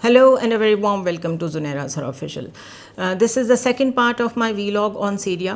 Hello and a very warm welcome to Zunaira Azhar Official. This is the second part of my vlog on Syria.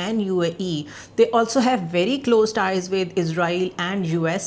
and UAE, they also have very close ties with Israel and US,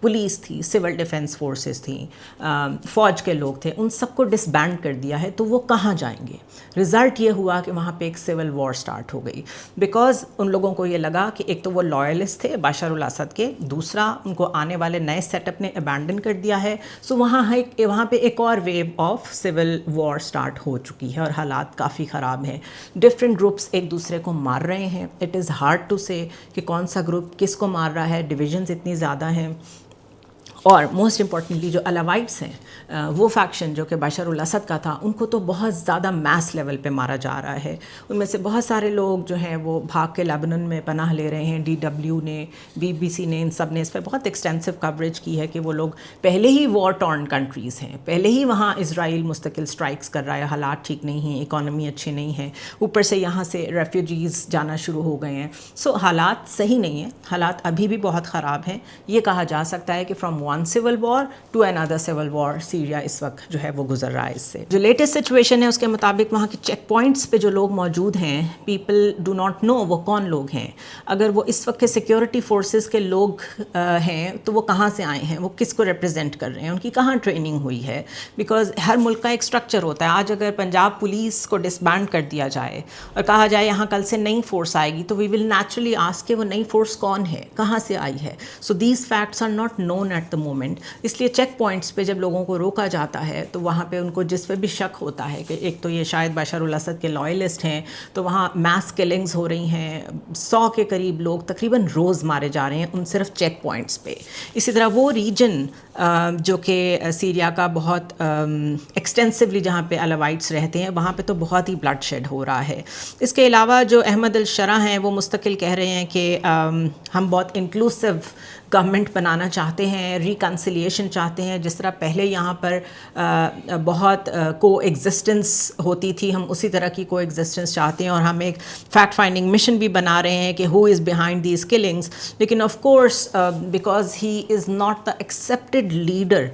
police تھی، civil defence forces تھیں، فوج کے لوگ تھے، ان سب کو ڈسبینڈ کر دیا ہے، تو وہ کہاں جائیں گے؟ رزلٹ یہ ہوا کہ وہاں پہ ایک سول وار سٹارٹ ہو گئی، بیکاز ان لوگوں کو یہ لگا کہ ایک تو وہ لائلسٹ تھے بشار الاسد کے، دوسرا ان کو آنے والے نئے سیٹ اپ نے ابینڈن کر دیا ہے، سو وہاں پہ ایک اور wave of civil war start ہو چکی ہے اور حالات کافی خراب ہیں. ڈفرینٹ گروپس ایک دوسرے کو مار رہے ہیں. اٹ از ہارڈ ٹو سے کہ کون سا گروپ کس کو مار رہا ہے، ڈویژنز اتنی زیادہ ہیں. اور موسٹ امپورٹنٹلی جو الاوائٹس ہیں، وہ فیکشن جو کہ بشار الاسد کا تھا، ان کو تو بہت زیادہ میس لیول پہ مارا جا رہا ہے. ان میں سے بہت سارے لوگ جو ہیں وہ بھاگ کے لیبنن میں پناہ لے رہے ہیں. DW نے، BBC نے، ان سب نے اس پہ بہت ایکسٹینسو کوریج کی ہے کہ وہ لوگ پہلے ہی وار ٹارن کنٹریز ہیں، پہلے ہی وہاں اسرائیل مستقل اسٹرائکس کر رہا ہے، حالات ٹھیک نہیں ہیں، اکانومی اچھے نہیں ہیں، اوپر سے یہاں سے ریفیوجیز جانا شروع ہو گئے ہیں. سو حالات صحیح نہیں ہیں، حالات ابھی بھی بہت خراب ہیں. یہ کہا جا سکتا ہے کہ from one civil war to another civil war Syria اس وقت جو ہے وہ گزر رہا ہے. اس سے جو لیٹسٹ سچویشن ہے اس کے مطابق وہاں کے چیک پوائنٹس پہ جو لوگ موجود ہیں، پیپل ڈو ناٹ نو وہ کون لوگ ہیں. اگر وہ اس وقت کے سیکیورٹی فورسز کے لوگ ہیں تو وہ کہاں سے آئے ہیں، وہ کس کو ریپرزینٹ کر رہے ہیں، ان کی کہاں ٹریننگ ہوئی ہے. بیکاز ہر ملک کا ایک اسٹرکچر ہوتا ہے. آج اگر پنجاب پولیس کو ڈسبینڈ کر دیا جائے اور کہا جائے یہاں کل سے نئی فورس آئے گی، تو وی ول نیچرلی آسک کہ وہ نئی فورس کون ہے، کہاں سے آئی ہے. So these facts are not known at the moment. اس لیے چیک پوائنٹس پہ جب لوگوں کو روکا جاتا ہے تو وہاں پہ ان کو جس پہ بھی شک ہوتا ہے کہ ایک تو یہ شاید بشار الاسد کے لائلسٹ ہیں، تو وہاں میس کلنگز ہو رہی ہیں، 100 کے قریب لوگ تقریباً روز مارے جا رہے ہیں ان صرف چیک پوائنٹس پہ. اسی طرح وہ ریجن جو کہ سیریا کا بہت ایکسٹینسولی جہاں پہ الاوائٹس رہتے ہیں، وہاں پہ تو بہت ہی بلڈ شیڈ ہو رہا ہے. اس کے علاوہ جو احمد الشرع ہیں وہ مستقل کہہ رہے ہیں کہ ہم بہت انکلوسیو گورنمنٹ بنانا چاہتے ہیں، ریکنسیلیشن چاہتے ہیں. جس طرح پہلے یہاں پر بہت کو ایگزسٹنس ہوتی تھی، ہم اسی طرح کی کو ایگزسٹنس چاہتے ہیں، اور ہم ایک فیکٹ فائنڈنگ مشن بھی بنا رہے ہیں کہ ہو از بیہائنڈ دیز کلنگس. لیکن of course because he is not the accepted leader,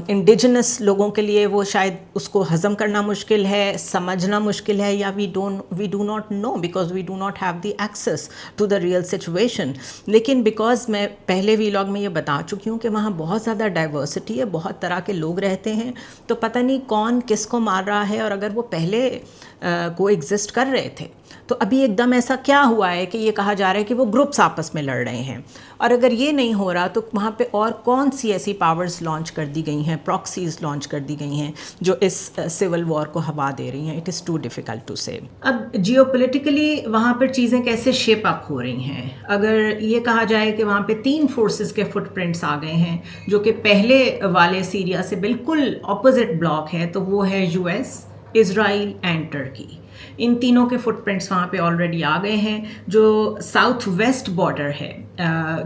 indigenous لوگوں کے لیے وہ شاید اس کو ہضم کرنا مشکل ہے، سمجھنا مشکل ہے، یا we do not know because we do not have the access to the real situation. لیکن بیکاز میں پہلے ویلاگ میں یہ بتا چکی ہوں کہ وہاں بہت زیادہ ڈائیورسٹی ہے، بہت طرح کے لوگ رہتے ہیں، تو پتہ نہیں کون کس کو مار رہا ہے. اور اگر وہ پہلے کو ایگزسٹ کر رہے تھے تو ابھی ایک دم ایسا کیا ہوا ہے کہ یہ کہا جا رہا ہے کہ وہ گروپس آپس میں لڑ رہے ہیں. اور اگر یہ نہیں ہو رہا تو وہاں پہ اور کون سی ایسی پاورز لانچ کر دی گئی ہیں، پراکسیز لانچ کر دی گئی ہیں جو اس سول وار کو ہوا دے رہی ہیں. It is too difficult to say. اب جیو پولیٹیکلی وہاں پر چیزیں کیسے شیپ اپ ہو رہی ہیں. اگر یہ کہا جائے کہ وہاں پہ 3 فورسز کے فٹ پرنٹس آ گئے ہیں جو کہ پہلے والے سیریا سے بالکل اپوزٹ بلاک ہے، تو وہ ہے US، اسرائیل اینڈ ٹرکی. ان تینوں کے فٹ پرنٹس وہاں پہ آلریڈی آ گئے ہیں. جو ساؤتھ ویسٹ بارڈر ہے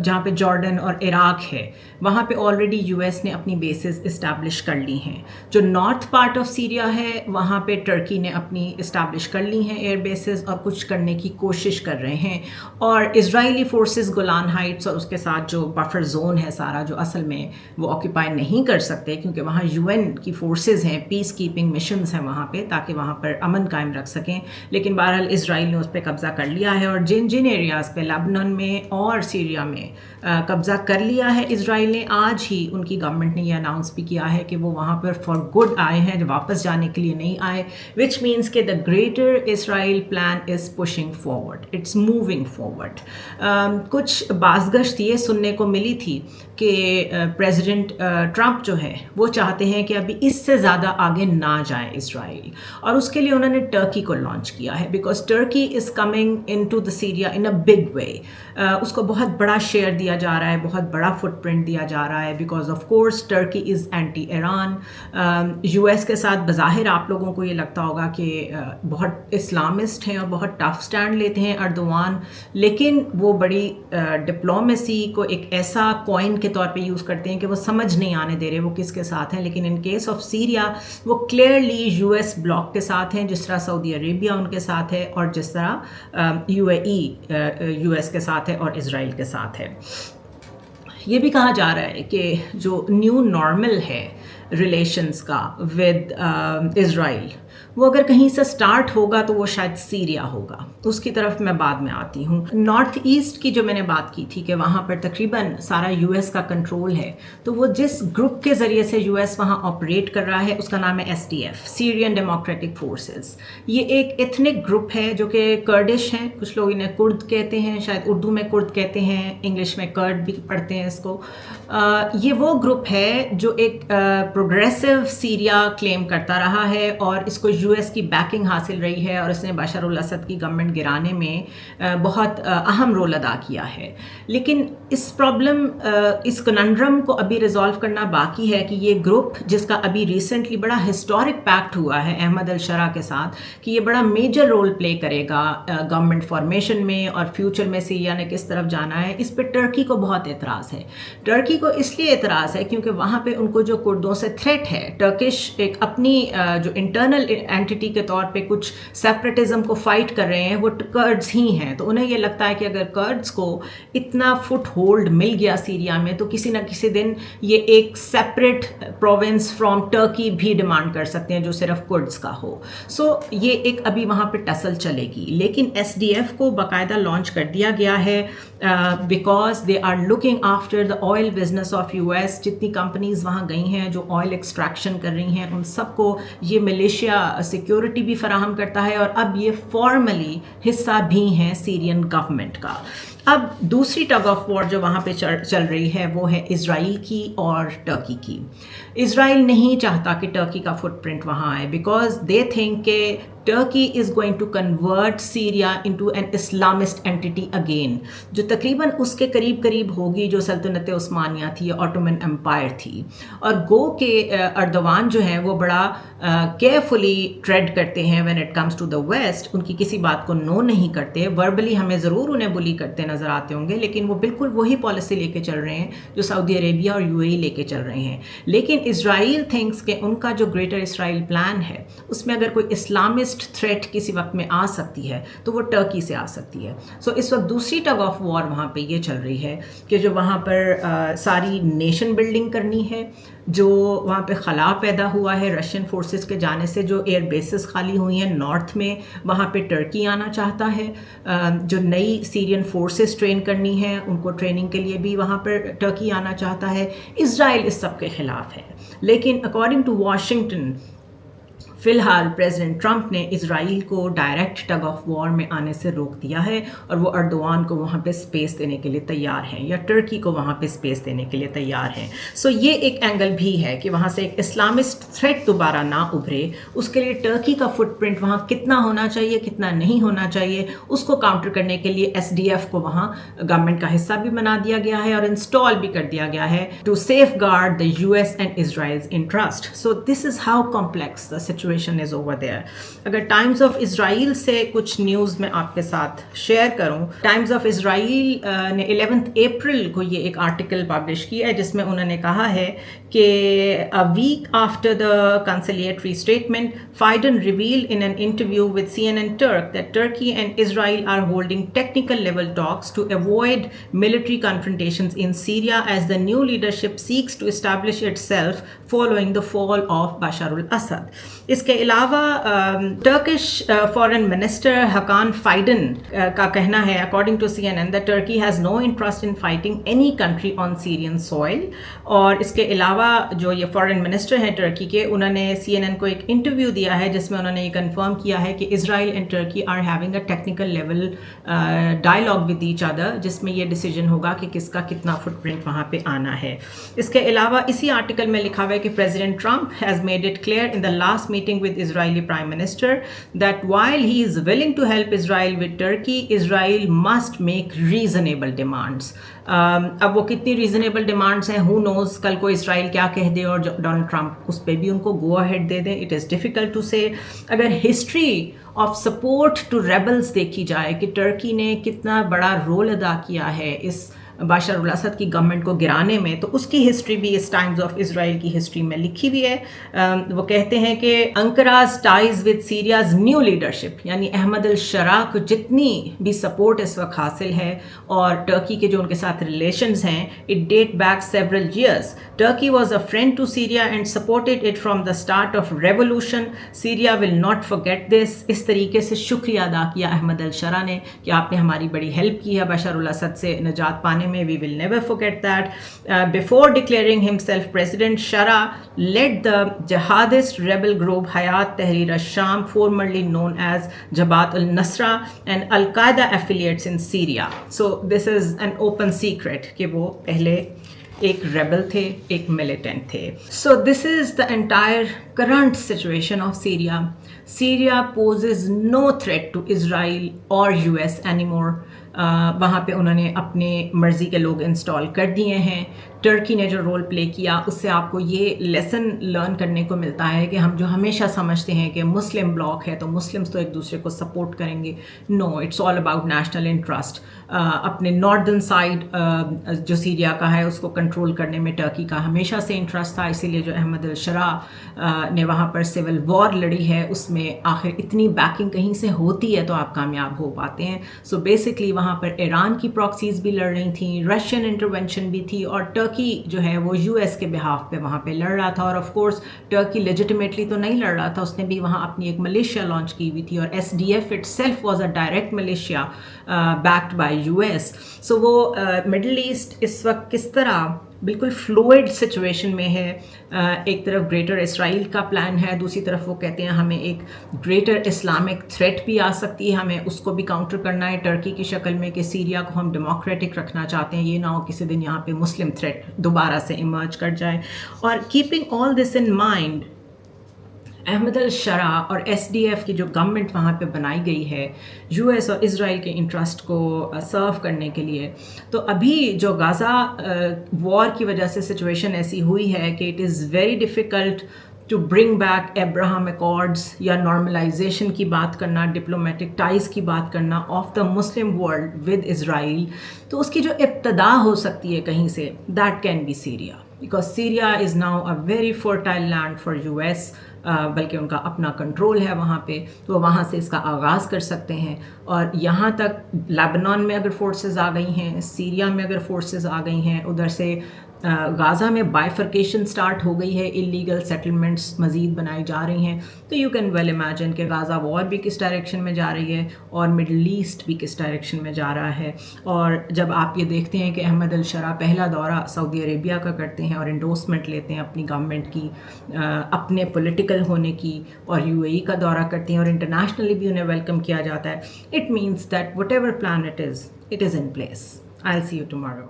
جہاں پہ جارڈن اور عراق ہے، وہاں پہ آلریڈی US نے اپنی بیسز اسٹیبلش کر لی ہیں. جو نارتھ پارٹ آف سیریا ہے وہاں پہ ٹرکی نے اپنی اسٹیبلش کر لی ہیں ایئر بیسز، اور کچھ کرنے کی کوشش کر رہے ہیں. اور اسرائیلی فورسز گولان ہائٹس اور اس کے ساتھ جو بفر زون ہے سارا، جو اصل میں وہ آکیپائی نہیں کر سکتے کیونکہ وہاں UN کی فورسز ہیں، پیس کیپنگ مشنز ہیں وہاں پہ تاکہ وہاں پر امن قائم رکھ سکیں. لیکن بہرحال اسرائیل نے اس پہ قبضہ کر لیا ہے، اور جن ایریاز پہ لیبنان میں اور سیریا میں قبضہ کر لیا ہے اسرائیل نے، آج ہی ان کی گورنمنٹ نے یہ اناؤنس بھی کیا ہے کہ وہ وہاں پر فار گڈ آئے ہیں، واپس جانے کے لیے نہیں آئے. وچ مینس کہ the greater Israel plan is pushing forward, it's moving forward. کچھ بازگشت یہ سننے کو ملی تھی کہ پریزیڈنٹ ٹرمپ جو ہے وہ چاہتے ہیں کہ ابھی اس سے زیادہ آگے نہ جائیں اسرائیل، اور اس کے لیے انہوں نے ٹرکی کو لانچ کیا ہے. Because Turkey is coming into the Syria in a big way. اس کو بہت بڑا شیئر دیا جا رہا ہے، بہت بڑا فٹ پرنٹ دیا جا رہا ہے. Because of course Turkey is anti Iran. US کے ساتھ بظاہر آپ لوگوں کو یہ لگتا ہوگا کہ بہت اسلامسٹ ہیں اور بہت ٹف سٹینڈ لیتے ہیں اردوان، لیکن وہ بڑی ڈپلومیسی کو ایک ایسا کوائن کے طور پہ یوز کرتے ہیں کہ وہ سمجھ نہیں آنے دے رہے وہ کس کے ساتھ ہیں. لیکن ان کیس آف سیریا وہ کلیئرلی US بلاک کے ساتھ ہیں، جس طرح سعودی عربیہ ان کے ساتھ ہے، اور جس طرح UAE US کے ساتھ ہے اور اسرائیل کے ساتھ ہے. یہ بھی کہا جا رہا ہے کہ جو نیو نارمل ہے ریلیشنز کا ود اسرائیل، وہ اگر کہیں سے سٹارٹ ہوگا تو وہ شاید سیریا ہوگا. اس کی طرف میں بعد میں آتی ہوں. نارتھ ایسٹ کی جو میں نے بات کی تھی کہ وہاں پر تقریباً سارا یو ایس کا کنٹرول ہے, تو وہ جس گروپ کے ذریعے سے یو ایس وہاں آپریٹ کر رہا ہے اس کا نام ہے SDF, سیرین ڈیموکریٹک فورسز. یہ ایک ایتھنک گروپ ہے جو کہ کرڈش ہیں, کچھ لوگ انہیں کرد کہتے ہیں, شاید اردو میں کرد کہتے ہیں, انگلش میں کرڈ بھی پڑھتے ہیں اس کو. یہ وہ گروپ ہے جو ایک پروگریسو سیریا کلیم کرتا رہا ہے اور اس کو یو ایس کی بیکنگ حاصل رہی ہے, اور اس نے بشار الاسد کی گورنمنٹ گرانے میں بہت اہم رول ادا کیا ہے. لیکن اس پرابلم, اس کننڈرم کو ابھی ریزالو کرنا باقی ہے کہ یہ گروپ جس کا ابھی ریسنٹلی بڑا ہسٹورک پیکٹ ہوا ہے احمد الشرع کے ساتھ کہ یہ بڑا میجر رول پلے کرے گا گورنمنٹ فارمیشن میں اور فیوچر میں سیریا نے کس طرف جانا ہے, اس پہ ٹرکی کو بہت اعتراض ہے. ٹرکی کو اس لیے اعتراض ہے کیونکہ وہاں پہ ان کو جو کردوں سے تھریٹ ہے, ٹرکش ایک اپنی جو انٹرنل اینٹیٹی کے طور پہ کچھ سیپریٹزم کو فائٹ کر رہے ہیں, وہ کرڈز ہی ہیں. تو انہیں یہ لگتا ہے کہ اگر کرڈز کو اتنا فٹ ہولڈ مل گیا سیریا میں تو کسی نہ کسی دن یہ ایک سیپریٹ پروونس فرام ٹرکی بھی ڈیمانڈ کر سکتے ہیں جو صرف کردز کا ہو. سو یہ ایک ابھی وہاں پہ ٹسل چلے گی. لیکن SDF کو باقاعدہ لانچ کر دیا گیا ہے because they are looking after the oil business of U S. جتنی کمپنیز وہاں گئی ہیں جو آئل ایکسٹریکشن کر رہی ہیں, ان سب کو یہ ملیشیا سیکیورٹی بھی فراہم کرتا ہے, اور اب یہ فارملی حصہ بھی ہیں سیرین گورنمنٹ کا. اب دوسری ٹگ آف وار جو وہاں پہ چل رہی ہے وہ ہے اسرائیل کی اور ٹرکی کی. اسرائیل نہیں چاہتا کہ ٹرکی کا فٹ پرنٹ وہاں آئے بیکاز دے تھنک کہ Turkey is going to convert Syria into an Islamist entity again, جو تقریباً اس کے قریب قریب ہوگی جو سلطنت عثمانیہ تھی, آٹومن امپائر تھی. اور گو کہ اردوان جو ہیں وہ بڑا کیئرفلی ٹریڈ کرتے ہیں when it comes to the West. ان کی کسی بات کو نو نہیں کرتے. وربلی ہمیں ضرور انہیں بلی کرتے نظر آتے ہوں گے, لیکن وہ بالکل وہی پالیسی لے کے چل رہے ہیں جو سعودی عربیہ اور UAE لے کے چل رہے ہیں. لیکن اسرائیل تھنکس کہ ان کا جو گریٹر اسرائیل پلان ہے اس میں اگر کوئی اسلامسٹ تھریٹ کسی وقت میں آ سکتی ہے تو وہ ٹرکی سے آ سکتی ہے. سو اس وقت دوسری ٹگ آف وار وہاں پہ یہ چل رہی ہے کہ جو وہاں پر ساری نیشن بلڈنگ کرنی ہے, جو وہاں پہ خلا پیدا ہوا ہے رشین فورسز کے جانے سے, جو ایئر بیسز خالی ہوئی ہیں نارتھ میں, وہاں پہ ٹرکی آنا چاہتا ہے. جو نئی سیرین فورسز ٹرین کرنی ہے ان کو ٹریننگ کے لیے بھی وہاں پر ٹرکی آنا چاہتا ہے. اسرائیل اس سب کے خلاف ہے. لیکن اکارڈنگ ٹو واشنگٹن فی الحال پریزیڈنٹ ٹرمپ نے اسرائیل کو ڈائریکٹ ٹگ آف وار میں آنے سے روک دیا ہے, اور وہ اردوان کو وہاں پہ اسپیس دینے کے لیے تیار ہیں یا ٹرکی کو وہاں پہ اسپیس دینے کے لیے تیار ہیں. سو یہ ایک اینگل بھی ہے کہ وہاں سے ایک اسلامسٹ تھریٹ دوبارہ نہ ابھرے. اس کے لیے ٹرکی کا فٹ پرنٹ وہاں کتنا ہونا چاہیے, کتنا نہیں ہونا چاہیے, اس کو کاؤنٹر کرنے کے لیے SDF کو وہاں گورنمنٹ کا حصہ بھی بنا دیا گیا ہے اور انسٹال بھی کر دیا گیا ہے to safeguard the US and Israel's interest. So this is how complex the situation is over there. اگر ٹائمز آف اسرائیل سے کچھ نیوز میں آپ کے ساتھ شیئر کروں, ٹائمز آف اسرائیل نے 11 اپریل کو یہ ایک آرٹیکل پبلش کیا ہے جس میں انہوں نے کہا ہے کہ a week after the conciliatory statement, Biden revealed in an interview with CNN Turk that Turkey and Israel are holding technical level talks to avoid military confrontations in Syria as the new leadership seeks to establish itself following the fall of Bashar al-Assad. اس کے علاوہ Turkish foreign minister Hakan Fidan کا کہنا ہے according to CNN that Turkey has no interest in fighting any country on Syrian soil. اور اس کے علاوہ جو یہ فارن منسٹر ہیں ٹرکی کے, انہوں نے CNN کو ایک انٹرویو دیا ہے جس میں انہوں نے یہ کنفرم کیا ہے کہ Israel and Turkey are having a technical level dialogue with each other, جس میں یہ ڈیسیجن ہوگا کہ کس کا کتنا فٹ پرنٹ وہاں پہ آنا ہے. اس کے علاوہ اسی آرٹیکل میں لکھا ہوا ہے کہ president Trump has made it clear in the last meeting with Israeli Prime Minister that while he is willing to help Israel with Turkey, Israel must make reasonable demands. اب وہ کتنی ریزنیبل ڈیمانڈس ہیں who knows, کل کو اسرائیل کیا کہہ دے اور Donald Trump اس پہ بھی ان کو گو اہیڈ دے دیں. It is difficult to say. اگر history of support to rebels دیکھی جائے کہ ٹرکی نے کتنا بڑا رول ادا کیا ہے اس بشار الاسد کی گورنمنٹ کو گرانے میں، تو اس کی ہسٹری بھی اس ٹائمز آف اسرائیل کی ہسٹری میں لکھی ہوئی ہے۔ وہ کہتے ہیں کہ انقراز ٹائز ود سیریاز نیو لیڈرشپ، یعنی احمد الشرا کو جتنی بھی سپورٹ اس وقت حاصل ہے اور ٹرکی کے جو ان کے ساتھ ریلیشنز ہیں، it date back several years. Turkey was a friend to Syria and supported it from the start of revolution. Syria will not forget this۔ اس طریقے سے شکریہ ادا کیا احمد الشرا نے کہ آپ نے ہماری بڑی ہیلپ کی ہے بشار الاسد سے نجات پانے میں۔ We will never forget that۔ Before declaring himself president, Shara led the jihadist rebel group Hayat Tahrir al-Sham, formerly known as Jabhat al-Nusra, and Al-Qaeda affiliates in Syria۔ So this is an open secret کہ وہ پہلے ایک rebel تھے، ایک militant تھے۔ So this is the entire current situation of Syria. Syria poses no threat to Israel اور U S any more. وہاں پہ انہوں نے اپنے مرضی کے لوگ انسٹال کر دیے ہیں۔ ٹرکی نے جو رول پلے کیا اس سے آپ کو یہ لیسن لرن کرنے کو ملتا ہے کہ ہم جو ہمیشہ سمجھتے ہیں کہ مسلم بلاک ہے تو مسلمس تو ایک دوسرے کو سپورٹ کریں گے، no, it's all about national interest. اپنے ناردرن سائڈ جو سیریا کا ہے اس کو کنٹرول کرنے میں ٹرکی کا ہمیشہ سے انٹرسٹ تھا، اسی لیے جو احمد الشرا نے وہاں پر سول وار لڑی ہے اس میں آخر اتنی بیکنگ کہیں سے ہوتی ہے تو آپ کامیاب ہو پاتے ہیں۔ سو بیسکلی وہاں پر ایران کی پراکسیز بھی لڑ رہی تھیں، رشین انٹرونشن بھی تھی، اور ٹرکی جو ہے وہ یو ایس کے بہاف پہ وہاں پہ لڑ رہا تھا۔ اور آف کورس ٹرکی لیجیٹیمیٹلی تو نہیں لڑ رہا تھا، اس نے بھی وہاں اپنی ایک ملیشیا لانچ کی ہوئی تھی، اور S D F itself was a direct militia backed by U S. So وہ مڈل ایسٹ اس وقت کس طرح بالکل فلوئڈ سچویشن میں ہے۔ ایک طرف گریٹر اسرائیل کا پلان ہے، دوسری طرف وہ کہتے ہیں ہمیں ایک گریٹر اسلامک تھریٹ بھی آ سکتی ہے، ہمیں اس کو بھی کاؤنٹر کرنا ہے ٹرکی کی شکل میں کہ سیریا کو ہم ڈیموکریٹک رکھنا چاہتے ہیں، یہ نہ ہو کسی دن یہاں پہ مسلم تھریٹ دوبارہ سے ایمرج کر جائے۔ اور keeping all this in mind, Ahmed al-Sharaa اور ایس ڈی ایف کی جو گورنمنٹ وہاں پہ بنائی گئی ہے یو ایس اور اسرائیل کے انٹرسٹ کو سرو کرنے کے لیے، تو ابھی جو غازہ وار کی وجہ سے سچویشن ایسی ہوئی ہے کہ it is very difficult to bring back Abraham Accords یا نارملائزیشن کی بات کرنا، ڈپلومیٹک ٹائز کی بات کرنا of the Muslim world with Israel. تو اس کی جو ابتدا ہو سکتی ہے کہیں سے، that can be Syria, because Syria is now a very fertile land for U S, بلکہ ان کا اپنا کنٹرول ہے وہاں پہ، تو وہ وہاں سے اس کا آغاز کر سکتے ہیں۔ اور یہاں تک لیبنان میں اگر فورسز آ گئی ہیں، سیریا میں اگر فورسز آ گئی ہیں، ادھر سے غازہ میں بائیفرکیشن سٹارٹ ہو گئی ہے، انلیگل سیٹلمنٹس مزید بنائی جا رہی ہیں، تو یو کین ویل امیجن کہ غازہ وار بھی کس ڈائریکشن میں جا رہی ہے اور مڈل ایسٹ بھی کس ڈائریکشن میں جا رہا ہے۔ اور جب آپ یہ دیکھتے ہیں کہ احمد الشرا پہلا دورہ سعودی عربیہ کا کرتے ہیں اور انڈورسمنٹ لیتے ہیں اپنی گورنمنٹ کی، اپنے پولیٹیکل ہونے کی، اور یو اے ای کا دورہ کرتے ہیں اور انٹرنیشنلی بھی انہیں ویلکم کیا جاتا ہے، it means that whatever plan it is in place. I will see you tomorrow.